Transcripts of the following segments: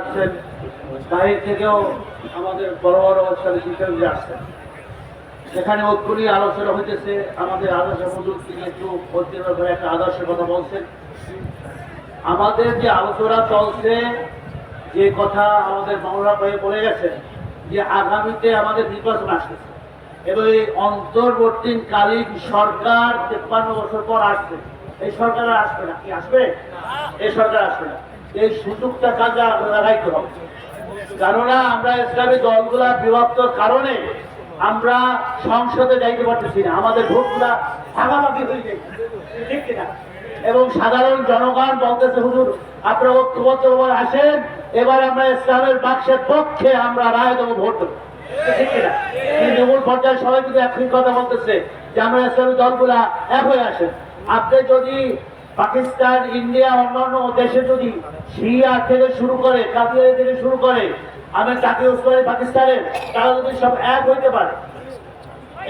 আসছেন, বাইরে থেকেও আমাদের বড় বড় শিক্ষার্থী আসছেন। সেখানে ঐক্যই আলোচনা হইতেছে। আমাদের আদর্শ হুজুর তিনি একটু ঐক্যের ব্যাপারে একটা আদর্শের কথা বলছেন। আমাদের যে আলোচনা চলছে, যে কথা আমাদের মাওলানা ভাই বলে গেছেন যে আগামীতে আমাদের নির্বাচন আসতেছে এবং এই অন্তর্বর্তীকালীন সরকার 53 বছর পর আসছে। এই সরকার আসবে না, কি আসবে? এই সরকার আসবে না। এই সুযোগটা কাজে লাগাইতে হবে। কেননা আমরা ইসলামী দলগুলা বিভক্তর কারণে আমরা সংসদে যাইতে পারতেছি না, আমাদের ভোটগুলা ভাগাভাগি হয়ে যায়, ঠিক কিনা? এবং সাধারণ জনগণ বলতেছে হুজুর আপনারা ঐক্যবদ্ধভাবে আসেন, এবার আমরা ইসলামের বাক্সের পক্ষে আমরা রায় দেবো, ভোট দেবো, ঠিক কিনা? তৃণমূল পর্যায়ে সবাই কিন্তু একই কথা বলতেছে যে আমরা ইসলামী দলগুলা এক হয়ে আসেন। আপনি যদি পাকিস্তান, ইন্ডিয়া, অন্যান্য দেশে যদি সিরিয়া থেকে শুরু করে, কাদিয়ানি থেকে শুরু করে, আমি তাকে উসমানী পাকিস্তানের, তারা যদি সব এক হইতে পারে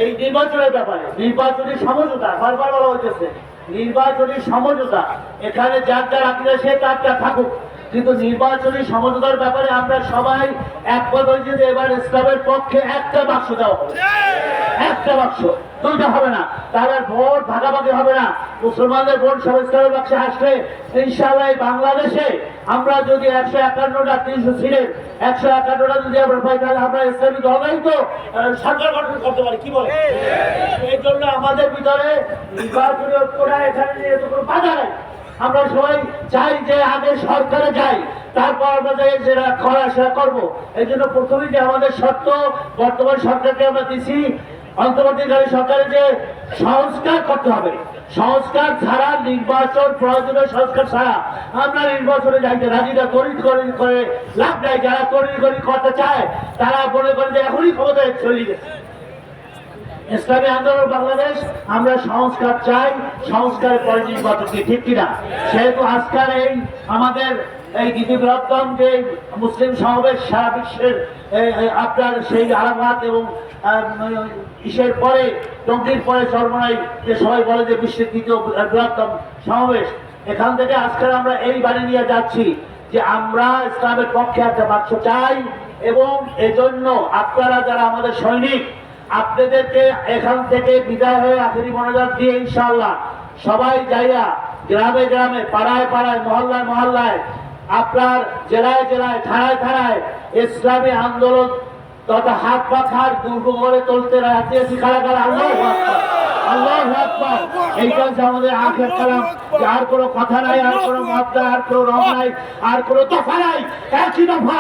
এই নির্বাচনের ব্যাপারে, নির্বাচনী সমঝোতা বারবার বলা হইতেছে, নির্বাচনী সমঝোতা, এখানে যার যার আকিদা সে তারটা থাকুক, কিন্তু নির্বাচনী সমঝোতার ব্যাপারে আমরা সবাই একমত হয়েছি যে এবার ইসলামের পক্ষে একটা বাক্স দেওয়া হবে, একটা বাক্স, দুইটা হবে না। তাহলে ভোট ভাগাভাগি হবে না। মুসলমানদের ভোট সব ইসলামের বাক্সে আসলে ইনশাআল্লাহ বাংলাদেশে আমরা যদি 151টা 300 সিটের 151টা যদি আমরা পাই, তাহলে আমরা ইসলামী দলই তো সরকার গঠন করতে পারি, কি বলে? এই জন্য আমাদের ভিতরে নির্বাচনী ঐক্যটা এখানে নিয়ে তো কোনো বাধা নাই। আমরা সবাই চাই যে আগে সরকারে যাই, তারপর আমরা যেটা করা সেটা করবো। এই জন্য প্রথমেই যে আমাদের শর্ত বর্তমান সরকারকে আমরা দিচ্ছি, অন্তর্বর্তীকালী সরকারে যে সংস্কার করতে হবে, সংস্কার ছাড়া নির্বাচন, প্রয়োজনীয় সংস্কার ছাড়া আমরা নির্বাচনে যাইতে রাজি না। তড়িৎ করে লাভ নাই। যারা তড়িৎ করতে চায় তারা মনে করে যে এখনই ক্ষমতায় চলে গেছে। ইসলামী আন্দোলন বাংলাদেশ আমরা সংস্কার চাই, সংস্কারের পরে নির্বাচন, ঠিক কিনা? সেহেতু আজকাল এই আমাদের এই গিরিবৃহত্তম যে মুসলিম সমাবেশ সারা বিশ্বের আপনার সেই আরাফাত এবং ইসের পরে, টঙ্গীর পরে চরমনাই, যে সবাই বলে যে বিশ্বের দ্বিতীয় বৃহত্তম সমাবেশ, এখান থেকে আজকাল আমরা এই বাড়ি নিয়ে যাচ্ছি যে আমরা ইসলামের পক্ষে একটা বাক্স চাই। এবং এজন্য আপনারা যারা আমাদের সৈনিক, আপনাদেরকে এখান থেকে বিদায় হয়ে আখেরি মনোজাত দিয়ে ইনশাআল্লাহ সবাই যাইয়া গ্রামে গ্রামে, পাড়ায় পাড়ায়, মহল্লায় মহল্লায়, আপনার জেলায় জেলায়, থানায় থানায় ইসলামী আন্দোলন তথা হাত পাখার দুর্গ করে তুলতে রাজি কারা কারা? আল্লাহু আকবার, আল্লাহু আকবার। এইটা হচ্ছে আমাদের আখের কালাম, যে আর কোনো কথা নাই, আর কোনো মত নাই, আর কোনো রং নাই, আর কোনো দফা নাই, একই দফা,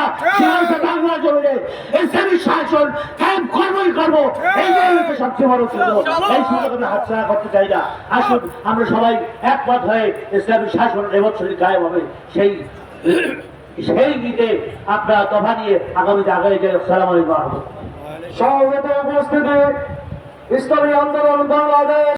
বাংলা জমিনে ইসলামী শাসন কায়েম করবই করবো। এইটাই হচ্ছে সবচেয়ে বড় সুযোগ। এই সুযোগ আমরা হাতছাড়া করতে চাই না। আসুন আমরা সবাই একমত হয়ে ইসলামী শাসন এবছরই কায়েম হবে, সেই দিকে আপনারা দফা নিয়ে আগামীতে আগামী যাই। আসসালামু আলাইকুম। সমবেত উপস্থিতি ইসলামী আন্দোলন বাংলাদেশ।